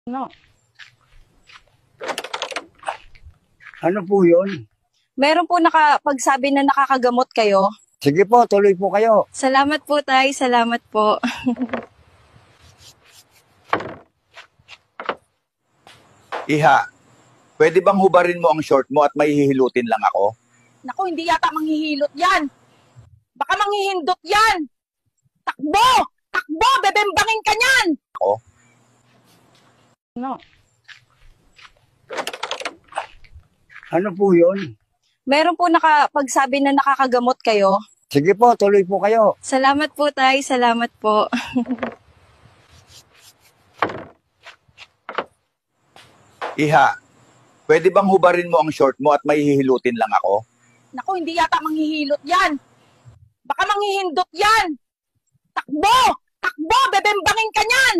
No. Ano po yun? Meron po nakapagsabi na nakakagamot kayo. Sige po, tuloy po kayo. Salamat po, Tay. Salamat po. Iha, pwede bang hubarin mo ang short mo at mahihilutin lang ako? Naku, hindi yata manghihilot yan. Baka manghihindot yan. Takbo! Takbo! Bebembangin ka niyan! No. Ano po yun? Meron po nakapagsabi na nakakagamot kayo. Sige po, tuloy po kayo. Salamat po, Tay. Salamat po. Iha, pwede bang hubarin mo ang short mo at mahihilutin lang ako? Naku, hindi yata manghihilot yan. Baka manghihindot yan. Takbo! Takbo! Bebembangin ka niyan!